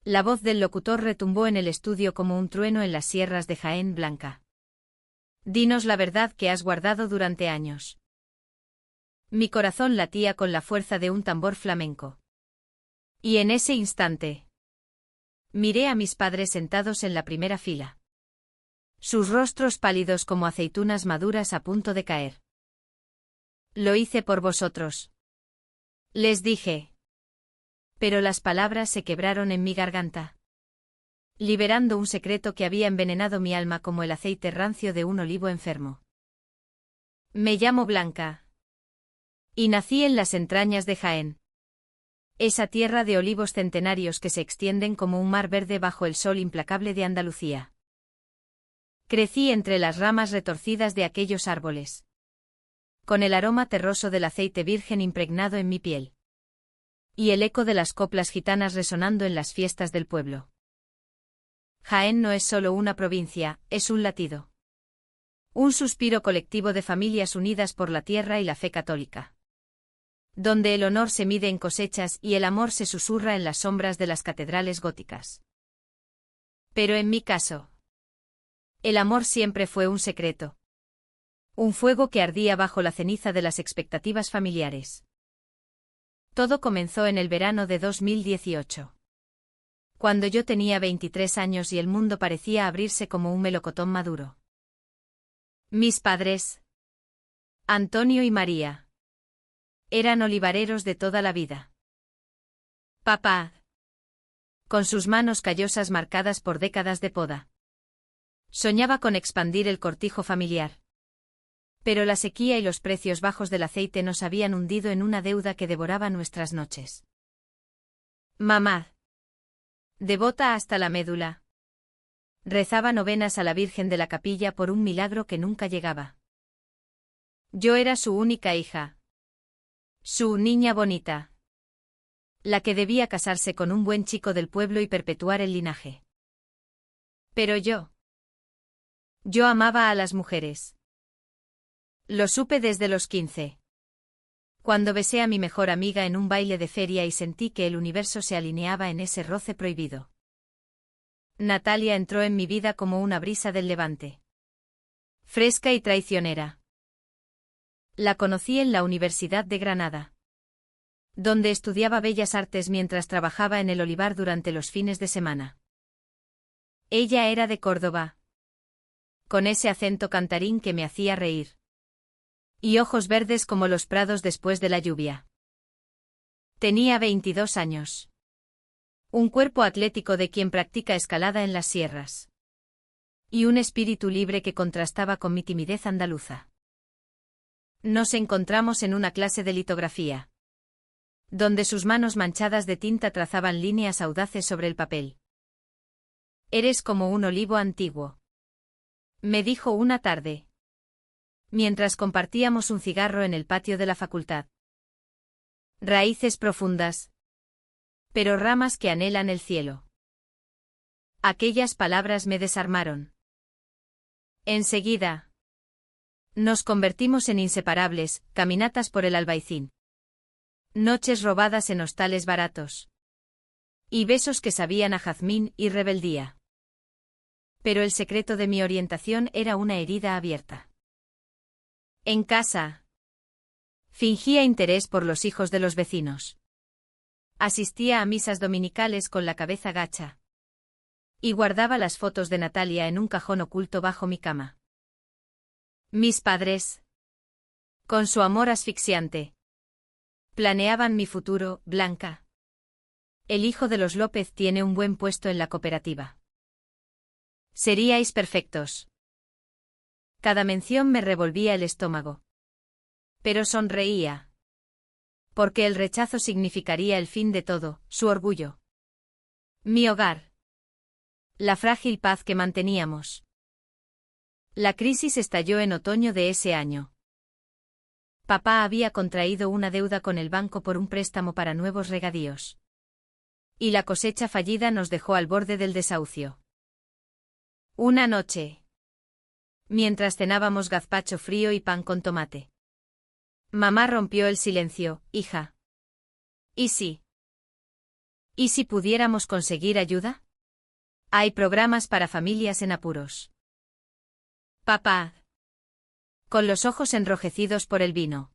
La voz del locutor retumbó en el estudio como un trueno en las sierras de Jaén, Blanca. Dinos la verdad que has guardado durante años. Mi corazón latía con la fuerza de un tambor flamenco. Y en ese instante miré a mis padres sentados en la primera fila. Sus rostros pálidos como aceitunas maduras a punto de caer. Lo hice por vosotros, les dije. Pero las palabras se quebraron en mi garganta, liberando un secreto que había envenenado mi alma como el aceite rancio de un olivo enfermo. Me llamo Blanca. Y nací en las entrañas de Jaén. Esa tierra de olivos centenarios que se extienden como un mar verde bajo el sol implacable de Andalucía. Crecí entre las ramas retorcidas de aquellos árboles, con el aroma terroso del aceite virgen impregnado en mi piel. Y el eco de las coplas gitanas resonando en las fiestas del pueblo. Jaén no es solo una provincia, es un latido. Un suspiro colectivo de familias unidas por la tierra y la fe católica. Donde el honor se mide en cosechas y el amor se susurra en las sombras de las catedrales góticas. Pero en mi caso, el amor siempre fue un secreto. Un fuego que ardía bajo la ceniza de las expectativas familiares. Todo comenzó en el verano de 2018. Cuando yo tenía 23 años y el mundo parecía abrirse como un melocotón maduro. Mis padres, Antonio y María, eran olivareros de toda la vida. Papá, con sus manos callosas marcadas por décadas de poda, soñaba con expandir el cortijo familiar. Pero la sequía y los precios bajos del aceite nos habían hundido en una deuda que devoraba nuestras noches. Mamá, devota hasta la médula, rezaba novenas a la Virgen de la Capilla por un milagro que nunca llegaba. Yo era su única hija. Su niña bonita. La que debía casarse con un buen chico del pueblo y perpetuar el linaje. Pero yo amaba a las mujeres. Lo supe desde los 15. Cuando besé a mi mejor amiga en un baile de feria y sentí que el universo se alineaba en ese roce prohibido. Natalia entró en mi vida como una brisa del levante. Fresca y traicionera. La conocí en la Universidad de Granada, donde estudiaba Bellas Artes mientras trabajaba en el olivar durante los fines de semana. Ella era de Córdoba, con ese acento cantarín que me hacía reír. Y ojos verdes como los prados después de la lluvia. Tenía 22 años. Un cuerpo atlético de quien practica escalada en las sierras. Y un espíritu libre que contrastaba con mi timidez andaluza. Nos encontramos en una clase de litografía, donde sus manos manchadas de tinta trazaban líneas audaces sobre el papel. Eres como un olivo antiguo, me dijo una tarde, mientras compartíamos un cigarro en el patio de la facultad. Raíces profundas, pero ramas que anhelan el cielo. Aquellas palabras me desarmaron. Enseguida, nos convertimos en inseparables, caminatas por el Albaicín. Noches robadas en hostales baratos. Y besos que sabían a jazmín y rebeldía. Pero el secreto de mi orientación era una herida abierta. En casa, fingía interés por los hijos de los vecinos. Asistía a misas dominicales con la cabeza gacha. Y guardaba las fotos de Natalia en un cajón oculto bajo mi cama. Mis padres, con su amor asfixiante, planeaban mi futuro, Blanca. El hijo de los López tiene un buen puesto en la cooperativa. Seríais perfectos. Cada mención me revolvía el estómago. Pero sonreía. Porque el rechazo significaría el fin de todo, su orgullo. Mi hogar. La frágil paz que manteníamos. La crisis estalló en otoño de ese año. Papá había contraído una deuda con el banco por un préstamo para nuevos regadíos. Y la cosecha fallida nos dejó al borde del desahucio. Una noche, mientras cenábamos gazpacho frío y pan con tomate, mamá rompió el silencio, hija. ¿Y sí? ¿Y si pudiéramos conseguir ayuda? Hay programas para familias en apuros. Papá. Con los ojos enrojecidos por el vino.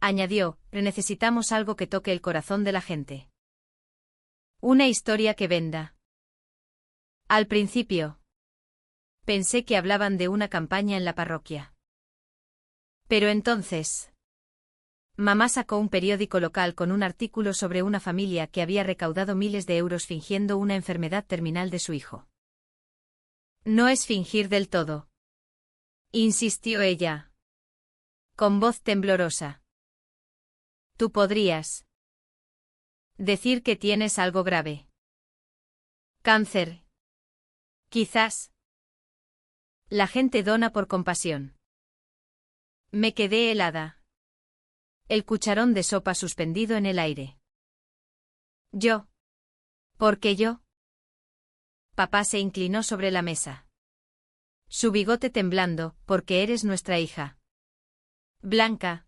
Añadió, necesitamos algo que toque el corazón de la gente. Una historia que venda. Al principio. Pensé que hablaban de una campaña en la parroquia. Pero entonces. Mamá sacó un periódico local con un artículo sobre una familia que había recaudado miles de euros fingiendo una enfermedad terminal de su hijo. No es fingir del todo. Insistió ella. Con voz temblorosa. Tú podrías decir que tienes algo grave. Cáncer. Quizás. La gente dona por compasión. Me quedé helada. El cucharón de sopa suspendido en el aire. Yo. ¿Por qué yo? Papá se inclinó sobre la mesa. Su bigote temblando, porque eres nuestra hija. Blanca.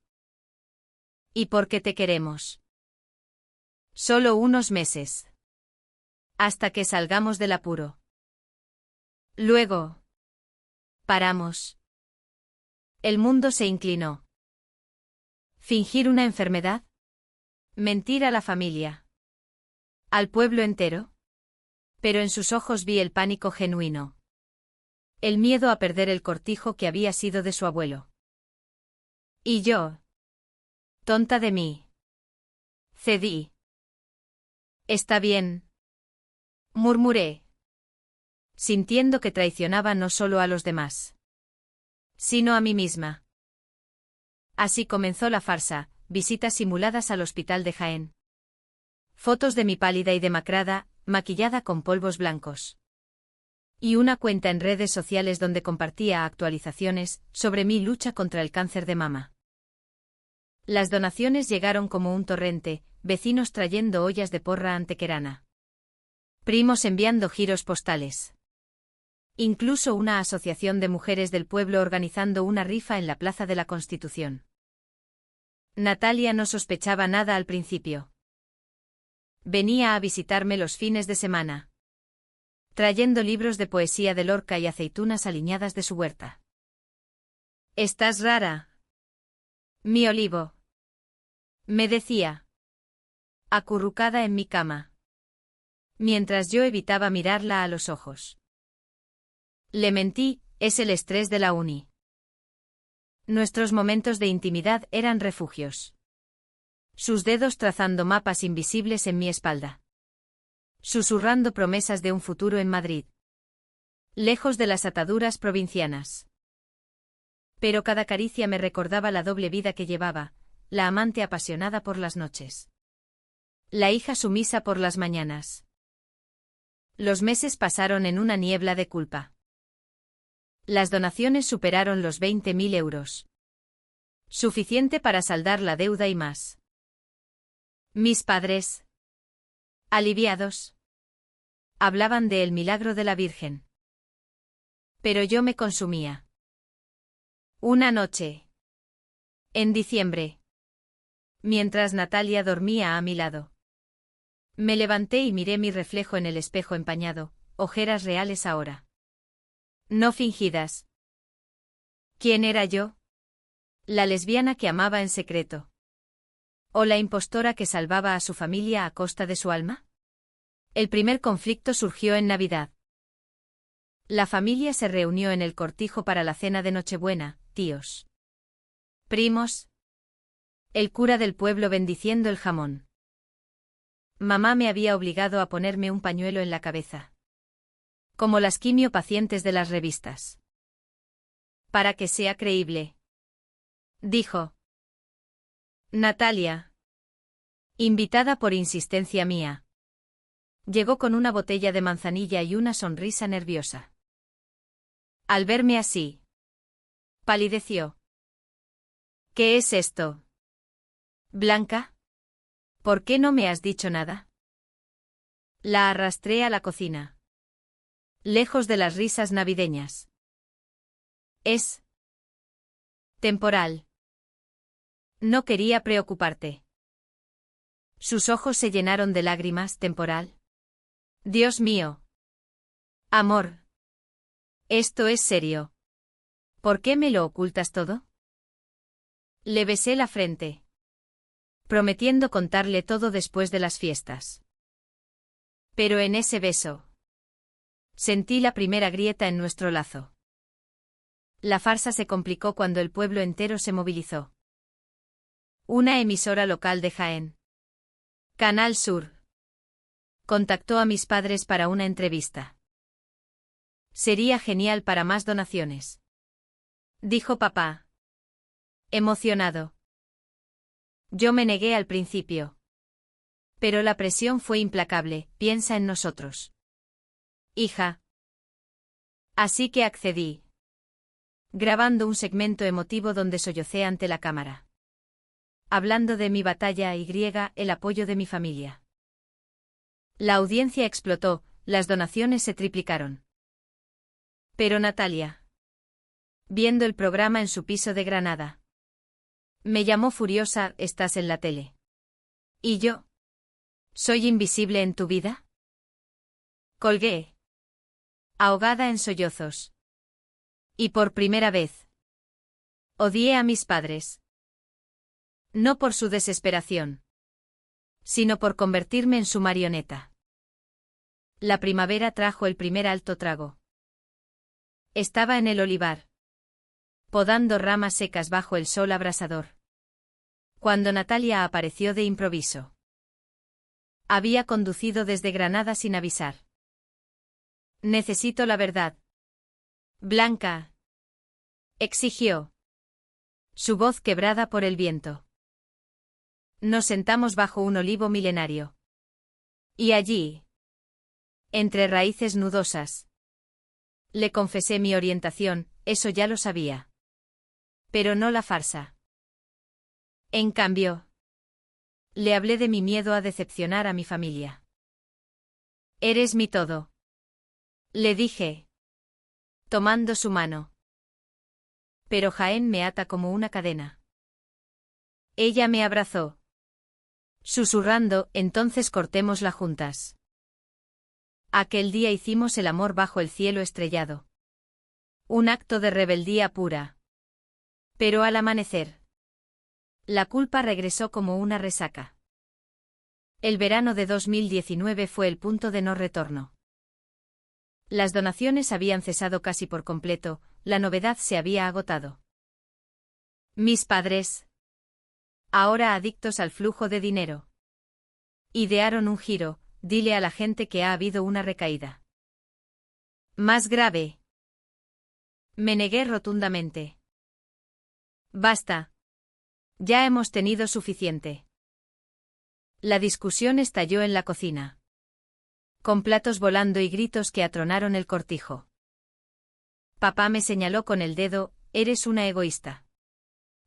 ¿Y por qué te queremos? Solo unos meses. Hasta que salgamos del apuro. Luego. Paramos. El mundo se inclinó. ¿Fingir una enfermedad? ¿Mentir a la familia? ¿Al pueblo entero? Pero en sus ojos vi el pánico genuino. El miedo a perder el cortijo que había sido de su abuelo. Y yo. Tonta de mí. Cedí. Está bien. Murmuré. Sintiendo que traicionaba no solo a los demás, sino a mí misma. Así comenzó la farsa, visitas simuladas al hospital de Jaén. Fotos de mi pálida y demacrada, maquillada con polvos blancos. Y una cuenta en redes sociales donde compartía actualizaciones sobre mi lucha contra el cáncer de mama. Las donaciones llegaron como un torrente, vecinos trayendo ollas de porra antequerana. Primos enviando giros postales. Incluso una asociación de mujeres del pueblo organizando una rifa en la Plaza de la Constitución. Natalia no sospechaba nada al principio. Venía a visitarme los fines de semana, trayendo libros de poesía de Lorca y aceitunas aliñadas de su huerta. «Estás rara. Mi olivo», me decía, acurrucada en mi cama, mientras yo evitaba mirarla a los ojos. Le mentí, es el estrés de la uni. Nuestros momentos de intimidad eran refugios. Sus dedos trazando mapas invisibles en mi espalda. Susurrando promesas de un futuro en Madrid. Lejos de las ataduras provincianas. Pero cada caricia me recordaba la doble vida que llevaba, la amante apasionada por las noches. La hija sumisa por las mañanas. Los meses pasaron en una niebla de culpa. Las donaciones superaron los 20.000 euros. Suficiente para saldar la deuda y más. Mis padres, aliviados, hablaban de el milagro de la Virgen. Pero yo me consumía. Una noche. En diciembre. Mientras Natalia dormía a mi lado. Me levanté y miré mi reflejo en el espejo empañado, ojeras reales ahora. No fingidas. ¿Quién era yo? La lesbiana que amaba en secreto. ¿O la impostora que salvaba a su familia a costa de su alma? El primer conflicto surgió en Navidad. La familia se reunió en el cortijo para la cena de Nochebuena, tíos. Primos. El cura del pueblo bendiciendo el jamón. Mamá me había obligado a ponerme un pañuelo en la cabeza. Como las quimiopacientes de las revistas. Para que sea creíble. Dijo. Natalia. Invitada por insistencia mía. Llegó con una botella de manzanilla y una sonrisa nerviosa. Al verme así. Palideció. ¿Qué es esto? Blanca. ¿Por qué no me has dicho nada? La arrastré a la cocina. Lejos de las risas navideñas. Es temporal. No quería preocuparte. Sus ojos se llenaron de lágrimas, temporal. Dios mío. Amor. Esto es serio. ¿Por qué me lo ocultas todo? Le besé la frente, prometiendo contarle todo después de las fiestas. Pero en ese beso sentí la primera grieta en nuestro lazo. La farsa se complicó cuando el pueblo entero se movilizó. Una emisora local de Jaén, Canal Sur, contactó a mis padres para una entrevista. Sería genial para más donaciones, dijo papá, emocionado. Yo me negué al principio. Pero la presión fue implacable, piensa en nosotros. Hija. Así que accedí, grabando un segmento emotivo donde sollocé ante la cámara. Hablando de mi batalla el apoyo de mi familia. La audiencia explotó, las donaciones se triplicaron. Pero Natalia, viendo el programa en su piso de Granada, me llamó furiosa: ¿estás en la tele? ¿Y yo? ¿Soy invisible en tu vida? Colgué, ahogada en sollozos. Y por primera vez, odié a mis padres. No por su desesperación, sino por convertirme en su marioneta. La primavera trajo el primer alto trago. Estaba en el olivar, podando ramas secas bajo el sol abrasador, cuando Natalia apareció de improviso. Había conducido desde Granada sin avisar. Necesito la verdad. Blanca, exigió, su voz quebrada por el viento. Nos sentamos bajo un olivo milenario. Y allí, entre raíces nudosas, le confesé mi orientación, eso ya lo sabía. Pero no la farsa. En cambio, le hablé de mi miedo a decepcionar a mi familia. Eres mi todo, le dije, tomando su mano. Pero Jaén me ata como una cadena. Ella me abrazó, susurrando: entonces cortémosla juntas. Aquel día hicimos el amor bajo el cielo estrellado. Un acto de rebeldía pura. Pero al amanecer, la culpa regresó como una resaca. El verano de 2019 fue el punto de no retorno. Las donaciones habían cesado casi por completo, la novedad se había agotado. Mis padres, ahora adictos al flujo de dinero, idearon un giro: dile a la gente que ha habido una recaída. Más grave. Me negué rotundamente. Basta. Ya hemos tenido suficiente. La discusión estalló en la cocina, con platos volando y gritos que atronaron el cortijo. Papá me señaló con el dedo: eres una egoísta.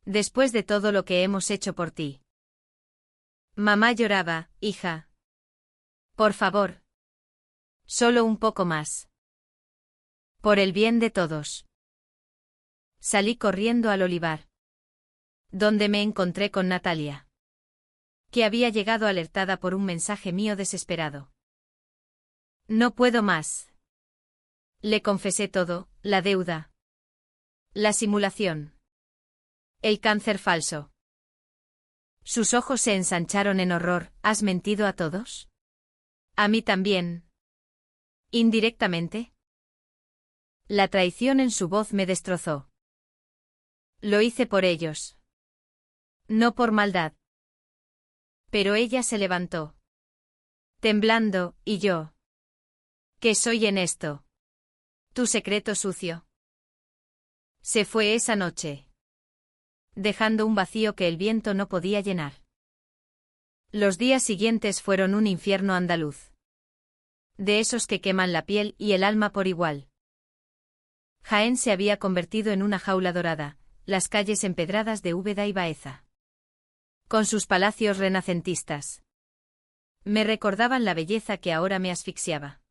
Después de todo lo que hemos hecho por ti. Mamá lloraba: hija. Por favor. Solo un poco más. Por el bien de todos. Salí corriendo al olivar, donde me encontré con Natalia, que había llegado alertada por un mensaje mío desesperado. No puedo más. Le confesé todo: la deuda, la simulación, el cáncer falso. Sus ojos se ensancharon en horror: ¿has mentido a todos? ¿A mí también? ¿Indirectamente? La traición en su voz me destrozó. Lo hice por ellos. No por maldad. Pero ella se levantó, temblando: ¿y yo? ¿Qué soy en esto? ¿Tu secreto sucio? Se fue esa noche, dejando un vacío que el viento no podía llenar. Los días siguientes fueron un infierno andaluz. De esos que queman la piel y el alma por igual. Jaén se había convertido en una jaula dorada, las calles empedradas de Úbeda y Baeza, con sus palacios renacentistas, me recordaban la belleza que ahora me asfixiaba.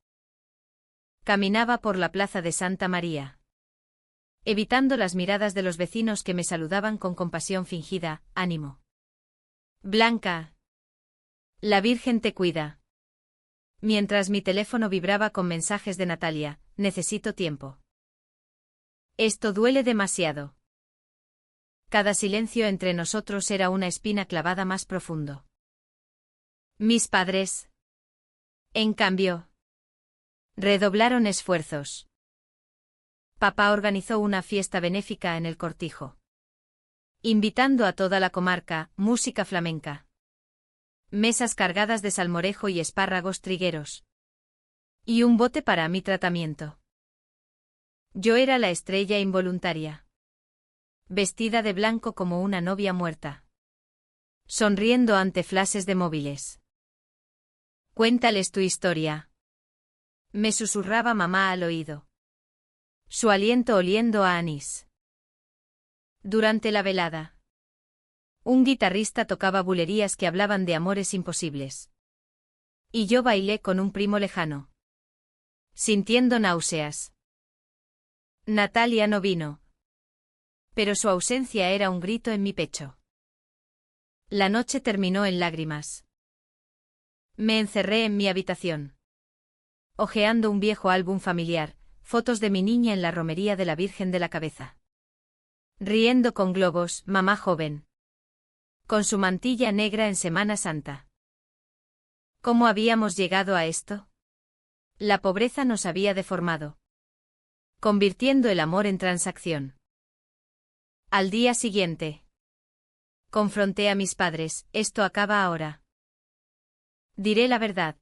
Caminaba por la plaza de Santa María, evitando las miradas de los vecinos que me saludaban con compasión fingida: ánimo. Blanca. La Virgen te cuida. Mientras mi teléfono vibraba con mensajes de Natalia, necesito tiempo. Esto duele demasiado. Cada silencio entre nosotros era una espina clavada más profundo. Mis padres, en cambio, redoblaron esfuerzos. Papá organizó una fiesta benéfica en el Cortijo, invitando a toda la comarca, música flamenca. Mesas cargadas de salmorejo y espárragos trigueros. Y un bote para mi tratamiento. Yo era la estrella involuntaria. Vestida de blanco como una novia muerta. Sonriendo ante flashes de móviles. Cuéntales tu historia. Me susurraba mamá al oído. Su aliento oliendo a anís. Durante la velada. Un guitarrista tocaba bulerías que hablaban de amores imposibles. Y yo bailé con un primo lejano. Sintiendo náuseas. Natalia no vino. Pero su ausencia era un grito en mi pecho. La noche terminó en lágrimas. Me encerré en mi habitación. Hojeando un viejo álbum familiar, fotos de mi niña en la romería de la Virgen de la Cabeza. Riendo con globos, mamá joven. Con su mantilla negra en Semana Santa. ¿Cómo habíamos llegado a esto? La pobreza nos había deformado. Convirtiendo el amor en transacción. Al día siguiente. Confronté a mis padres, esto acaba ahora. Diré la verdad.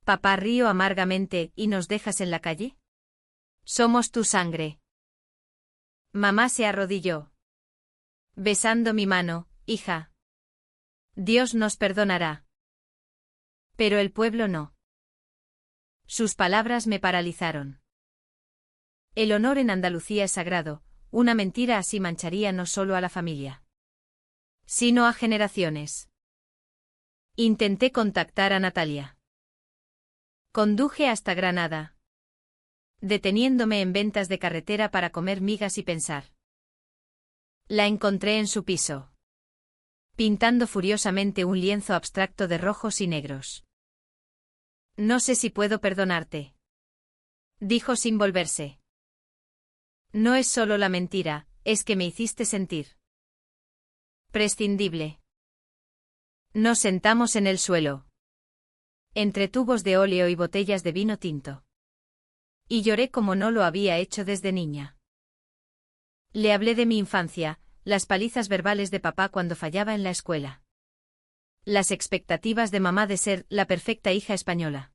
Papá, río amargamente, ¿y nos dejas en la calle? Somos tu sangre. Mamá se arrodilló. Besando mi mano, hija. Dios nos perdonará. Pero el pueblo no. Sus palabras me paralizaron. El honor en Andalucía es sagrado, una mentira así mancharía no solo a la familia, sino a generaciones. Intenté contactar a Natalia. Conduje hasta Granada, deteniéndome en ventas de carretera para comer migas y pensar. La encontré en su piso, pintando furiosamente un lienzo abstracto de rojos y negros. No sé si puedo perdonarte, dijo sin volverse. No es solo la mentira, es que me hiciste sentir prescindible. Nos sentamos en el suelo, entre tubos de óleo y botellas de vino tinto. Y lloré como no lo había hecho desde niña. Le hablé de mi infancia, las palizas verbales de papá cuando fallaba en la escuela. Las expectativas de mamá de ser la perfecta hija española.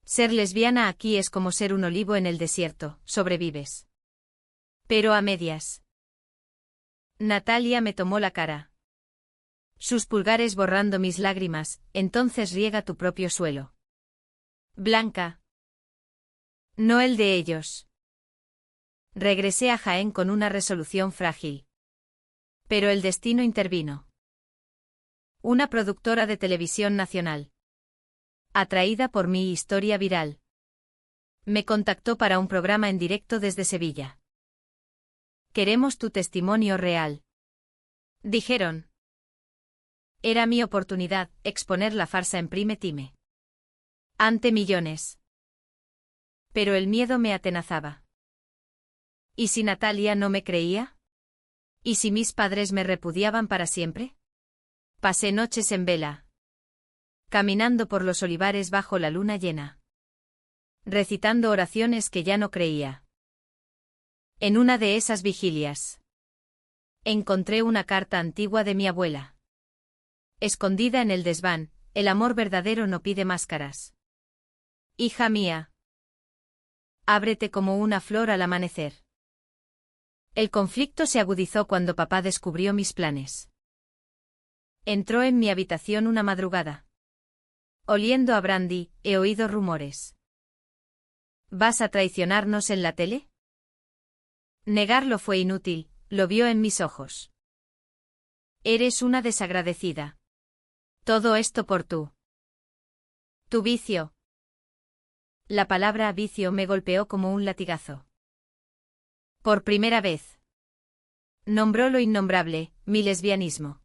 Ser lesbiana aquí es como ser un olivo en el desierto, sobrevives. Pero a medias. Natalia me tomó la cara. Sus pulgares borrando mis lágrimas, entonces riega tu propio suelo. Blanca. No el de ellos. Regresé a Jaén con una resolución frágil. Pero el destino intervino. Una productora de televisión nacional, atraída por mi historia viral, me contactó para un programa en directo desde Sevilla. Queremos tu testimonio real, dijeron. Era mi oportunidad, exponer la farsa en prime time. Ante millones. Pero el miedo me atenazaba. ¿Y si Natalia no me creía? ¿Y si mis padres me repudiaban para siempre? Pasé noches en vela, caminando por los olivares bajo la luna llena, recitando oraciones que ya no creía. En una de esas vigilias, encontré una carta antigua de mi abuela. Escondida en el desván, el amor verdadero no pide máscaras. Hija mía, ábrete como una flor al amanecer. El conflicto se agudizó cuando papá descubrió mis planes. Entró en mi habitación una madrugada. Oliendo a brandy, he oído rumores. ¿Vas a traicionarnos en la tele? Negarlo fue inútil, lo vio en mis ojos. Eres una desagradecida. Todo esto por tu vicio. La palabra vicio me golpeó como un latigazo. Por primera vez. Nombró lo innombrable, mi lesbianismo.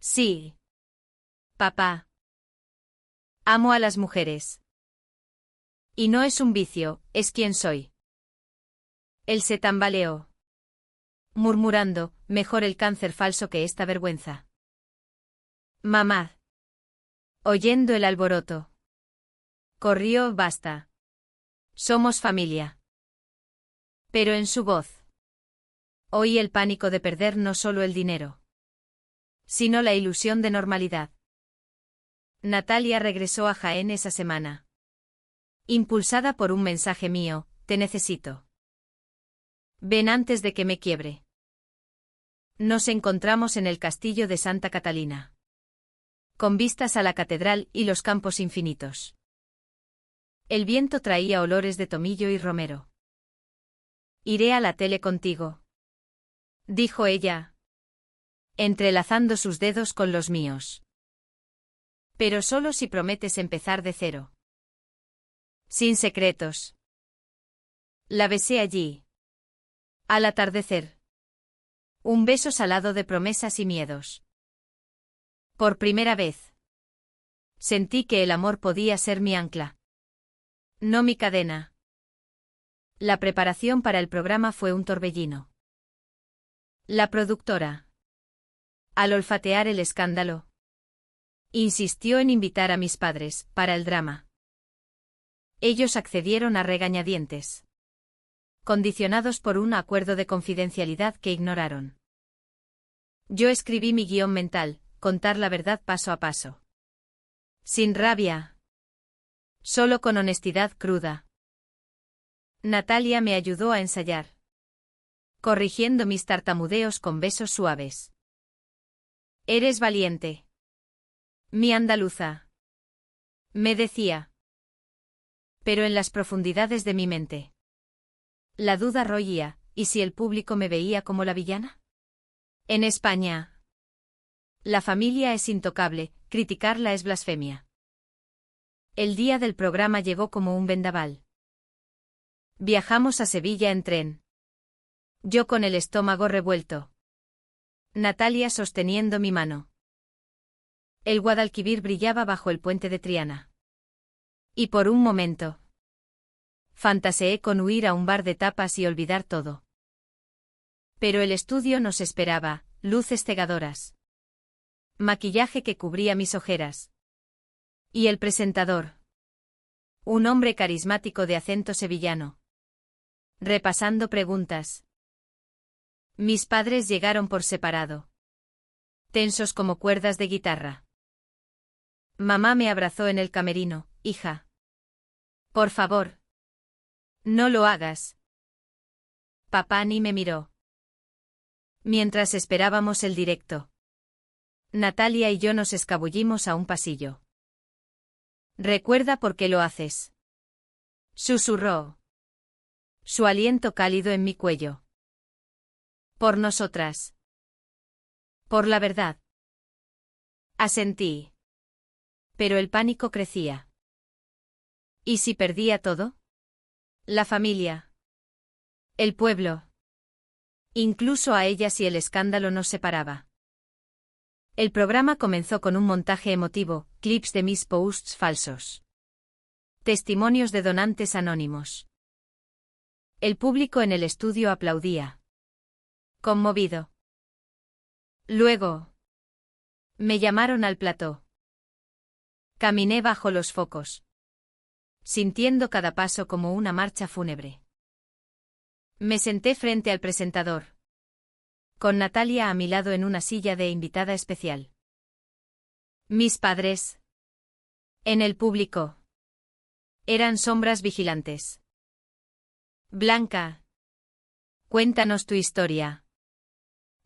Sí. Papá. Amo a las mujeres. Y no es un vicio, es quien soy. Él se tambaleó, murmurando, mejor el cáncer falso que esta vergüenza. Mamá. Oyendo el alboroto. Corrió, basta. Somos familia. Pero en su voz oí el pánico de perder no solo el dinero, sino la ilusión de normalidad. Natalia regresó a Jaén esa semana. Impulsada por un mensaje mío, te necesito. Ven antes de que me quiebre. Nos encontramos en el castillo de Santa Catalina, con vistas a la catedral y los campos infinitos. El viento traía olores de tomillo y romero. Iré a la tele contigo, dijo ella, entrelazando sus dedos con los míos. Pero solo si prometes empezar de cero. Sin secretos. La besé allí. Al atardecer. Un beso salado de promesas y miedos. Por primera vez. Sentí que el amor podía ser mi ancla. No mi cadena. La preparación para el programa fue un torbellino. La productora, al olfatear el escándalo, insistió en invitar a mis padres, para el drama. Ellos accedieron a regañadientes, condicionados por un acuerdo de confidencialidad que ignoraron. Yo escribí mi guión mental, contar la verdad paso a paso. Sin rabia. Solo con honestidad cruda. Natalia me ayudó a ensayar, corrigiendo mis tartamudeos con besos suaves. Eres valiente. Mi andaluza. Me decía. Pero en las profundidades de mi mente, la duda roía, ¿y si el público me veía como la villana? En España, la familia es intocable, criticarla es blasfemia. El día del programa llegó como un vendaval. Viajamos a Sevilla en tren. Yo con el estómago revuelto. Natalia sosteniendo mi mano. El Guadalquivir brillaba bajo el puente de Triana. Y por un momento fantaseé con huir a un bar de tapas y olvidar todo. Pero el estudio nos esperaba, luces cegadoras, maquillaje que cubría mis ojeras. Y el presentador. Un hombre carismático de acento sevillano. Repasando preguntas. Mis padres llegaron por separado, tensos como cuerdas de guitarra. Mamá me abrazó en el camerino, hija. Por favor. No lo hagas. Papá ni me miró. Mientras esperábamos el directo, Natalia y yo nos escabullimos a un pasillo. Recuerda por qué lo haces. Susurró. Su aliento cálido en mi cuello. Por nosotras. Por la verdad. Asentí. Pero el pánico crecía. ¿Y si perdía todo? La familia. El pueblo. Incluso a ella si el escándalo nos separaba. El programa comenzó con un montaje emotivo, clips de mis posts falsos. Testimonios de donantes anónimos. El público en el estudio aplaudía. Conmovido. Luego. Me llamaron al plató. Caminé bajo los focos, sintiendo cada paso como una marcha fúnebre. Me senté frente al presentador, con Natalia a mi lado en una silla de invitada especial. Mis padres, en el público, eran sombras vigilantes. Blanca, cuéntanos tu historia.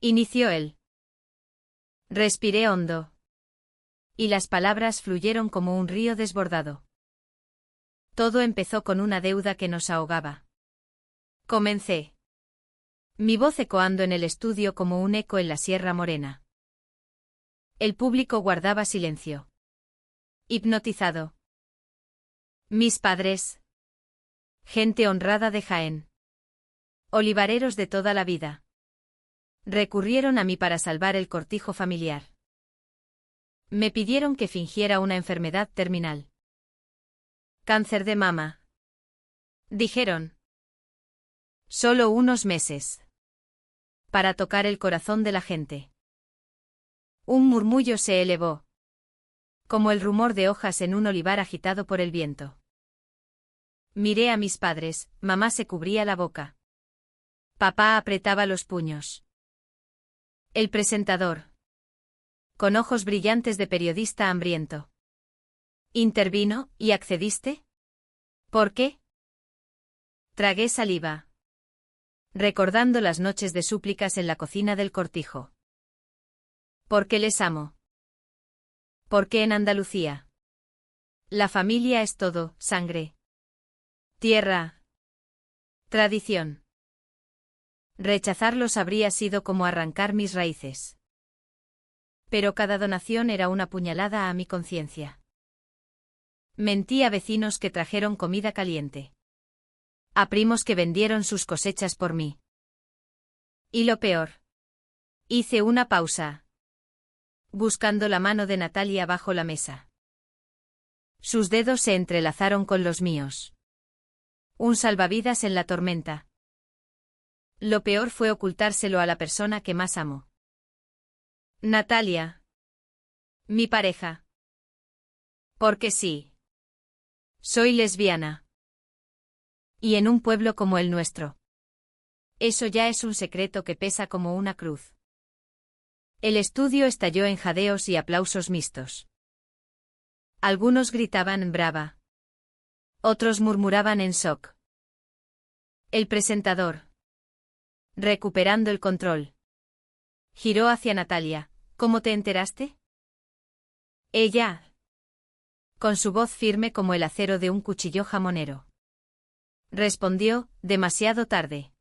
Inició él. Respiré hondo. Y las palabras fluyeron como un río desbordado. Todo empezó con una deuda que nos ahogaba. Comencé. Mi voz ecoando en el estudio como un eco en la Sierra Morena. El público guardaba silencio. Hipnotizado. Mis padres. Gente honrada de Jaén. Olivareros de toda la vida. Recurrieron a mí para salvar el cortijo familiar. Me pidieron que fingiera una enfermedad terminal. Cáncer de mama. Dijeron. Solo unos meses. Para tocar el corazón de la gente. Un murmullo se elevó. Como el rumor de hojas en un olivar agitado por el viento. Miré a mis padres, mamá se cubría la boca. Papá apretaba los puños. El presentador. Con ojos brillantes de periodista hambriento. Intervino, ¿y accediste? ¿Por qué? Tragué saliva. Recordando las noches de súplicas en la cocina del Cortijo. Porque les amo. Porque en Andalucía. La familia es todo, sangre. Tierra. Tradición. Rechazarlos habría sido como arrancar mis raíces. Pero cada donación era una puñalada a mi conciencia. Mentí a vecinos que trajeron comida caliente. A primos que vendieron sus cosechas por mí. Y lo peor. Hice una pausa. Buscando la mano de Natalia bajo la mesa. Sus dedos se entrelazaron con los míos. Un salvavidas en la tormenta. Lo peor fue ocultárselo a la persona que más amo. Natalia. Mi pareja. Porque sí. Soy lesbiana. Y en un pueblo como el nuestro. Eso ya es un secreto que pesa como una cruz. El estudio estalló en jadeos y aplausos mixtos. Algunos gritaban brava. Otros murmuraban en shock. El presentador. Recuperando el control. Giró hacia Natalia. ¿Cómo te enteraste? Ella. Con su voz firme como el acero de un cuchillo jamonero. Respondió, demasiado tarde.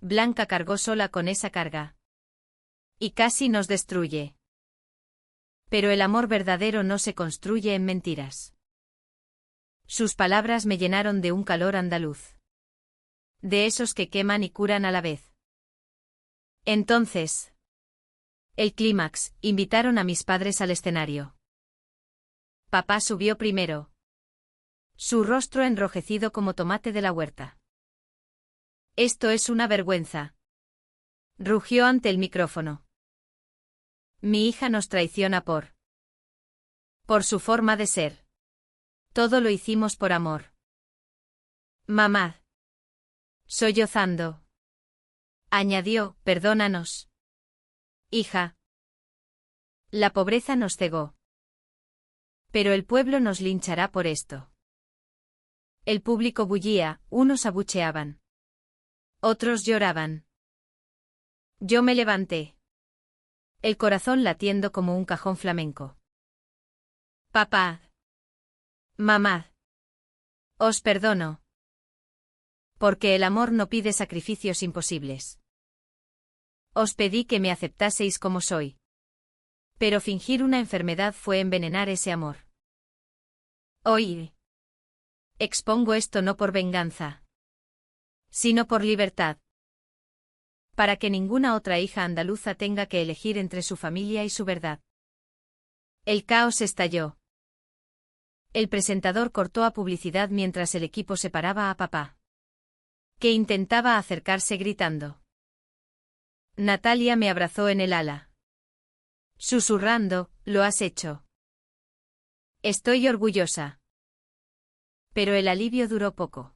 Blanca cargó sola con esa carga. Y casi nos destruye. Pero el amor verdadero no se construye en mentiras. Sus palabras me llenaron de un calor andaluz. De esos que queman y curan a la vez. Entonces. El clímax, invitaron a mis padres al escenario. Papá subió primero. Su rostro enrojecido como tomate de la huerta. Esto es una vergüenza. Rugió ante el micrófono. Mi hija nos traiciona por su forma de ser. Todo lo hicimos por amor. Mamá. Sollozando. Añadió, perdónanos. Hija. La pobreza nos cegó. Pero el pueblo nos linchará por esto. El público bullía, unos abucheaban. Otros lloraban. Yo me levanté. El corazón latiendo como un cajón flamenco. Papá. Mamá. Os perdono. Porque el amor no pide sacrificios imposibles. Os pedí que me aceptaseis como soy. Pero fingir una enfermedad fue envenenar ese amor. Hoy. Expongo esto no por venganza. Sino por libertad. Para que ninguna otra hija andaluza tenga que elegir entre su familia y su verdad. El caos estalló. El presentador cortó a publicidad mientras el equipo separaba a papá. Que intentaba acercarse gritando. Natalia me abrazó en el ala. Susurrando, lo has hecho. Estoy orgullosa. Pero el alivio duró poco.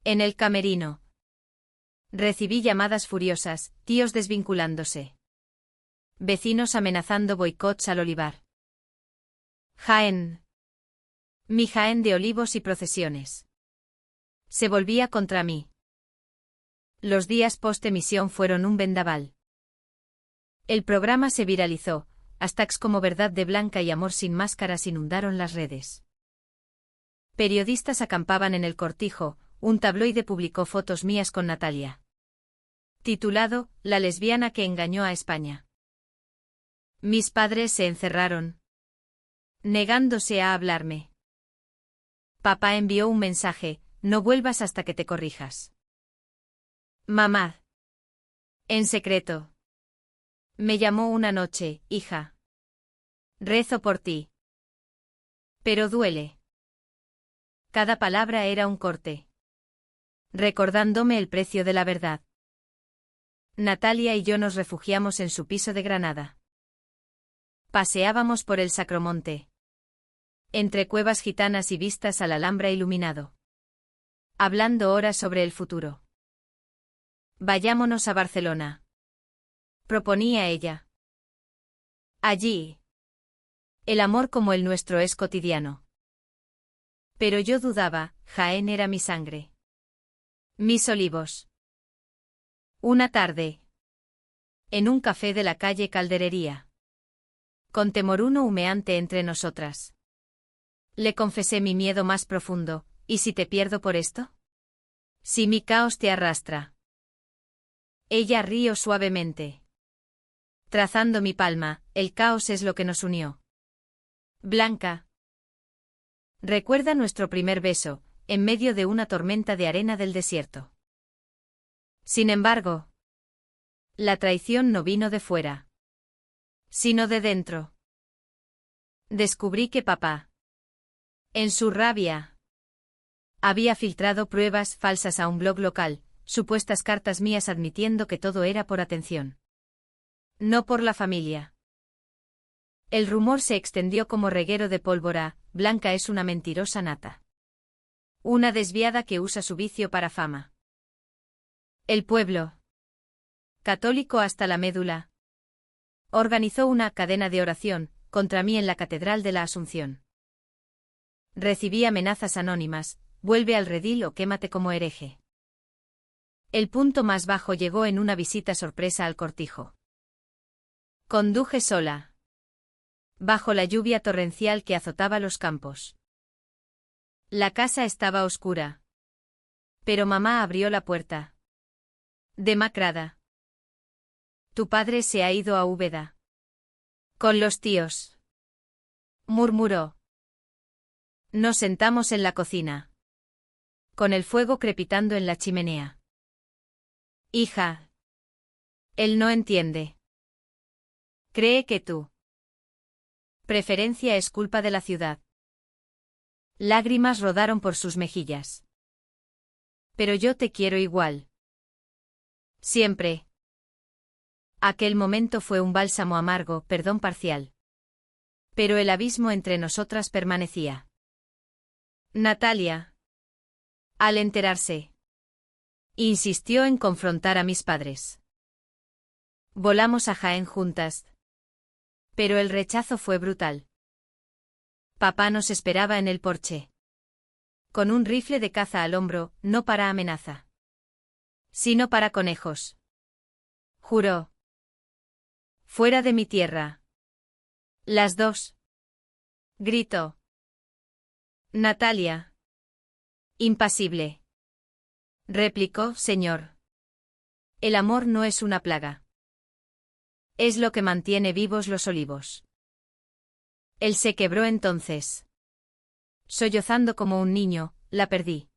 En el camerino. Recibí llamadas furiosas, tíos desvinculándose. Vecinos amenazando boicots al olivar. Jaén. Mi Jaén de olivos y procesiones. Se volvía contra mí. Los días post-emisión fueron un vendaval. El programa se viralizó, hashtags como verdad de Blanca y amor sin máscaras inundaron las redes. Periodistas acampaban en el Cortijo, un tabloide publicó fotos mías con Natalia. Titulado, La lesbiana que engañó a España. Mis padres se encerraron. Negándose a hablarme. Papá envió un mensaje, no vuelvas hasta que te corrijas. Mamá. En secreto. Me llamó una noche, hija. Rezo por ti. Pero duele. Cada palabra era un corte. Recordándome el precio de la verdad. Natalia y yo nos refugiamos en su piso de Granada. Paseábamos por el Sacromonte. Entre cuevas gitanas y vistas al Alhambra iluminado. Hablando horas sobre el futuro. Vayámonos a Barcelona. Proponía ella. Allí. El amor como el nuestro es cotidiano. Pero yo dudaba, Jaén era mi sangre. Mis olivos. Una tarde. En un café de la calle Calderería. Con temoruno humeante entre nosotras. Le confesé mi miedo más profundo, ¿y si te pierdo por esto? Si mi caos te arrastra. Ella rió suavemente. Trazando mi palma, el caos es lo que nos unió. Blanca. Recuerda nuestro primer beso, en medio de una tormenta de arena del desierto. Sin embargo, la traición no vino de fuera, sino de dentro. Descubrí que papá, en su rabia, había filtrado pruebas falsas a un blog local, supuestas cartas mías admitiendo que todo era por atención. No por la familia. El rumor se extendió como reguero de pólvora, Blanca es una mentirosa nata. Una desviada que usa su vicio para fama. El pueblo, católico hasta la médula, organizó una cadena de oración contra mí en la Catedral de la Asunción. Recibí amenazas anónimas, vuelve al redil o quémate como hereje. El punto más bajo llegó en una visita sorpresa al cortijo. Conduje sola. Bajo la lluvia torrencial que azotaba los campos. La casa estaba oscura. Pero mamá abrió la puerta. Demacrada. Tu padre se ha ido a Úbeda. Con los tíos. Murmuró. Nos sentamos en la cocina. Con el fuego crepitando en la chimenea. Hija. Él no entiende. Cree que tú. Preferencia es culpa de la ciudad. Lágrimas rodaron por sus mejillas. Pero yo te quiero igual. Siempre. Aquel momento fue un bálsamo amargo, perdón parcial. Pero el abismo entre nosotras permanecía. Natalia. Al enterarse. Insistió en confrontar a mis padres. Volamos a Jaén juntas. Pero el rechazo fue brutal. Papá nos esperaba en el porche. Con un rifle de caza al hombro, no para amenaza. Sino para conejos. Juró. Fuera de mi tierra. Las dos. Gritó. Natalia. Impasible. Replicó, señor. El amor no es una plaga. Es lo que mantiene vivos los olivos. Él se quebró entonces. Sollozando como un niño, la perdí.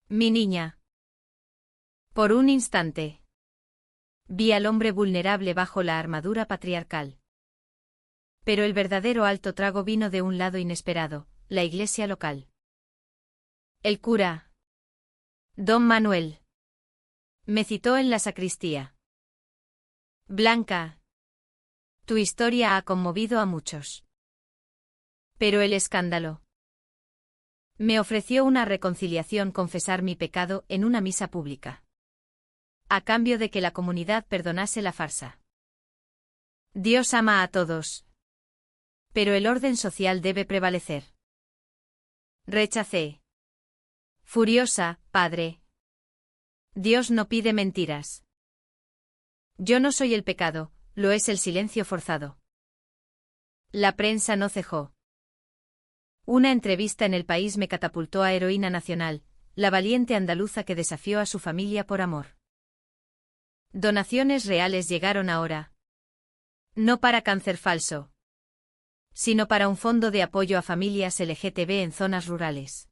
Mi niña. Por un instante. Vi al hombre vulnerable bajo la armadura patriarcal. Pero el verdadero alto trago vino de un lado inesperado, la iglesia local. El cura. Don Manuel. Me citó en la sacristía. Blanca. Tu historia ha conmovido a muchos. Pero el escándalo. Me ofreció una reconciliación, confesar mi pecado en una misa pública. A cambio de que la comunidad perdonase la farsa. Dios ama a todos. Pero el orden social debe prevalecer. Rechacé. Furiosa, padre. Dios no pide mentiras. Yo no soy el pecado, lo es el silencio forzado. La prensa no cejó. Una entrevista en El País me catapultó a heroína nacional, la valiente andaluza que desafió a su familia por amor. Donaciones reales llegaron ahora. No para cáncer falso. Sino para un fondo de apoyo a familias LGTB en zonas rurales.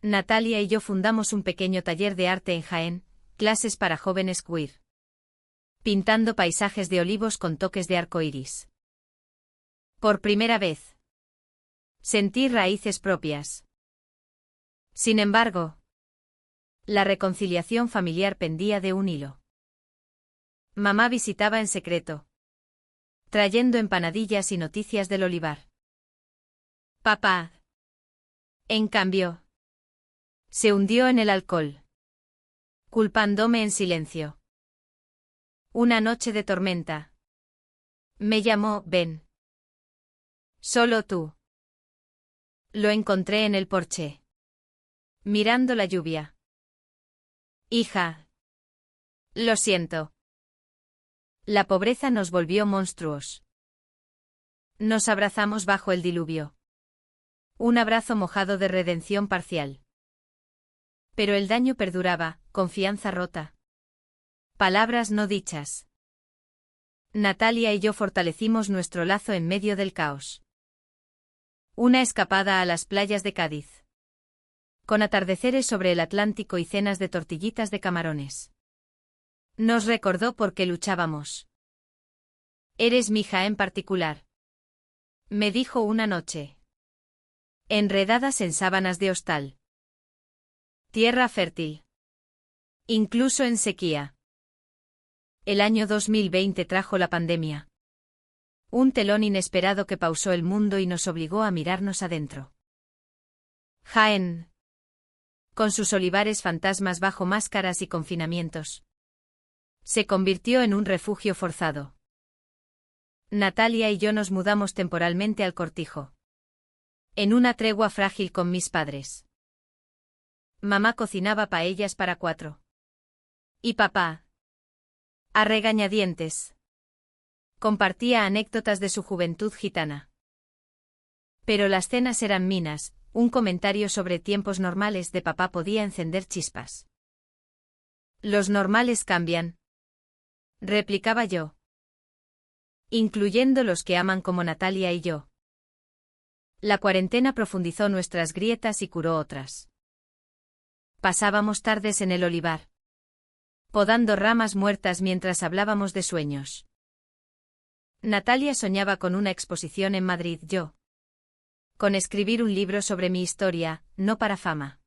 Natalia y yo fundamos un pequeño taller de arte en Jaén, clases para jóvenes queer. Pintando paisajes de olivos con toques de arcoíris. Por primera vez. Sentí raíces propias. Sin embargo, la reconciliación familiar pendía de un hilo. Mamá visitaba en secreto, trayendo empanadillas y noticias del olivar. Papá, en cambio, se hundió en el alcohol, culpándome en silencio. Una noche de tormenta. Me llamó, ven. Solo tú. Lo encontré en el porche, mirando la lluvia. Hija. Lo siento. La pobreza nos volvió monstruos. Nos abrazamos bajo el diluvio. Un abrazo mojado de redención parcial. Pero el daño perduraba, confianza rota. Palabras no dichas. Natalia y yo fortalecimos nuestro lazo en medio del caos. Una escapada a las playas de Cádiz. Con atardeceres sobre el Atlántico y cenas de tortillitas de camarones. Nos recordó por qué luchábamos. Eres mi hija en particular. Me dijo una noche. Enredadas en sábanas de hostal. Tierra fértil. Incluso en sequía. El año 2020 trajo la pandemia. Un telón inesperado que pausó el mundo y nos obligó a mirarnos adentro. Jaén. Con sus olivares fantasmas bajo máscaras y confinamientos. Se convirtió en un refugio forzado. Natalia y yo nos mudamos temporalmente al Cortijo. En una tregua frágil con mis padres. Mamá cocinaba paellas para 4. Y papá, a regañadientes, compartía anécdotas de su juventud gitana. Pero las cenas eran minas, un comentario sobre tiempos normales de papá podía encender chispas. Los normales cambian, replicaba yo. Incluyendo los que aman como Natalia y yo. La cuarentena profundizó nuestras grietas y curó otras. Pasábamos tardes en el olivar, podando ramas muertas mientras hablábamos de sueños. Natalia soñaba con una exposición en Madrid, yo con escribir un libro sobre mi historia, no para fama,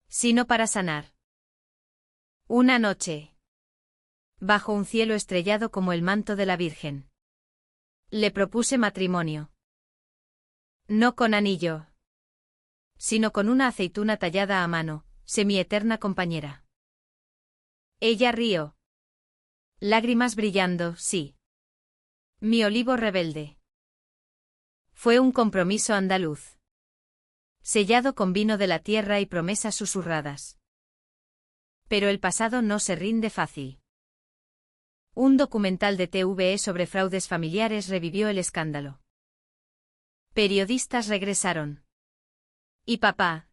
sino para sanar. Una noche, bajo un cielo estrellado como el manto de la Virgen, le propuse matrimonio. No con anillo, sino con una aceituna tallada a mano, semieterna compañera. Ella rió. Lágrimas brillando, sí. Mi olivo rebelde. Fue un compromiso andaluz. Sellado con vino de la tierra y promesas susurradas. Pero el pasado no se rinde fácil. Un documental de TVE sobre fraudes familiares revivió el escándalo. Periodistas regresaron. Y papá,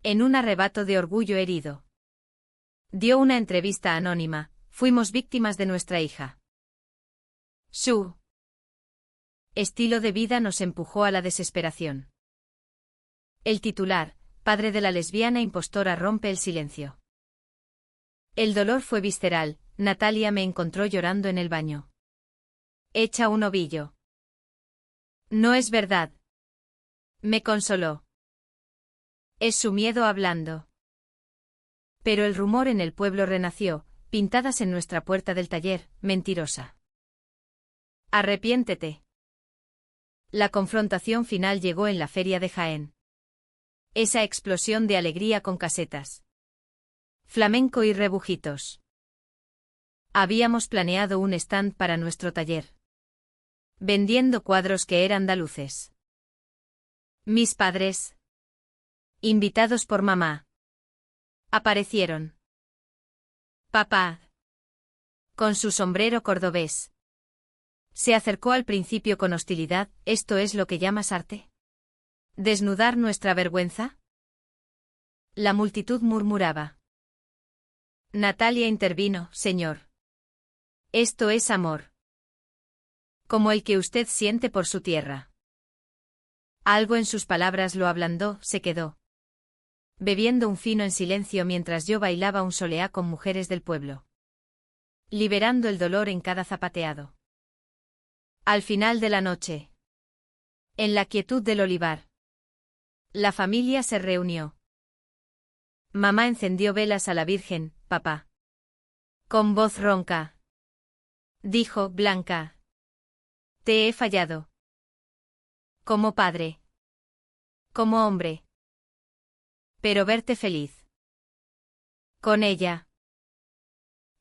en un arrebato de orgullo herido, dio una entrevista anónima, fuimos víctimas de nuestra hija. Su estilo de vida nos empujó a la desesperación. El titular, padre de la lesbiana impostora, rompe el silencio. El dolor fue visceral, Natalia me encontró llorando en el baño. Hecha un ovillo. No es verdad. Me consoló. Es su miedo hablando. Pero el rumor en el pueblo renació, pintadas en nuestra puerta del taller, mentirosa. Arrepiéntete. La confrontación final llegó en la feria de Jaén. Esa explosión de alegría con casetas, flamenco y rebujitos. Habíamos planeado un stand para nuestro taller, vendiendo cuadros que eran andaluces. Mis padres, invitados por mamá, aparecieron. Papá, con su sombrero cordobés, se acercó al principio con hostilidad. ¿Esto es lo que llamas arte? ¿Desnudar nuestra vergüenza? La multitud murmuraba. Natalia intervino, señor. Esto es amor. Como el que usted siente por su tierra. Algo en sus palabras lo ablandó, se quedó bebiendo un fino en silencio mientras yo bailaba un soleá con mujeres del pueblo, liberando el dolor en cada zapateado. Al final de la noche. En la quietud del olivar. La familia se reunió. Mamá encendió velas a la Virgen, papá. Con voz ronca. Dijo Blanca. Te he fallado. Como padre. Como hombre. Pero verte feliz. Con ella.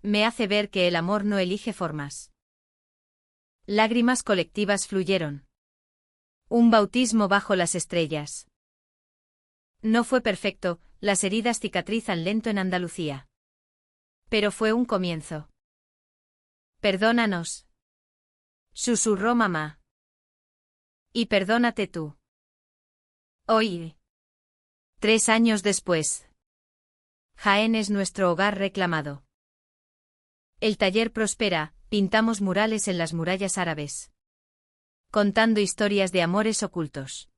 Me hace ver que el amor no elige formas. Lágrimas colectivas fluyeron. Un bautismo bajo las estrellas. No fue perfecto, las heridas cicatrizan lento en Andalucía. Pero fue un comienzo. Perdónanos. Susurró mamá. Y perdónate tú. Hoy. 3 años después. Jaén es nuestro hogar reclamado. El taller prospera, pintamos murales en las murallas árabes. Contando historias de amores ocultos.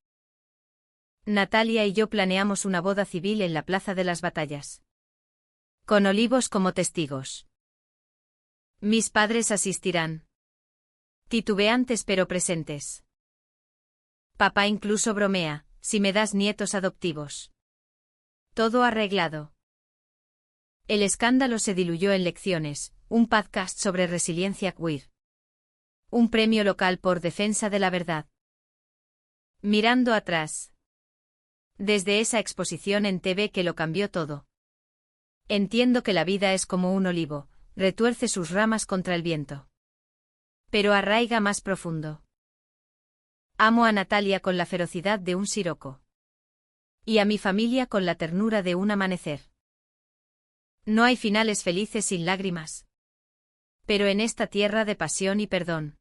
Natalia y yo planeamos una boda civil en la Plaza de las Batallas. Con olivos como testigos. Mis padres asistirán. Titubeantes pero presentes. Papá incluso bromea, si me das nietos adoptivos. Todo arreglado. El escándalo se diluyó en Lecciones, un podcast sobre resiliencia queer. Un premio local por defensa de la verdad. Mirando atrás. Desde esa exposición en TV que lo cambió todo. Entiendo que la vida es como un olivo, retuerce sus ramas contra el viento. Pero arraiga más profundo. Amo a Natalia con la ferocidad de un siroco. Y a mi familia con la ternura de un amanecer. No hay finales felices sin lágrimas. Pero en esta tierra de pasión y perdón.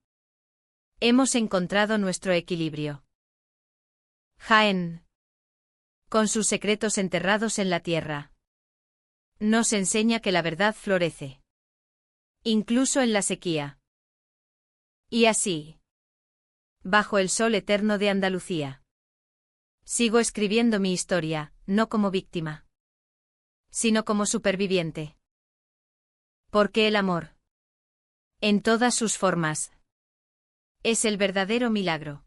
Hemos encontrado nuestro equilibrio. Jaén. Con sus secretos enterrados en la tierra. Nos enseña que la verdad florece. Incluso en la sequía. Y así. Bajo el sol eterno de Andalucía. Sigo escribiendo mi historia, no como víctima. Sino como superviviente. Porque el amor. En todas sus formas. Es el verdadero milagro.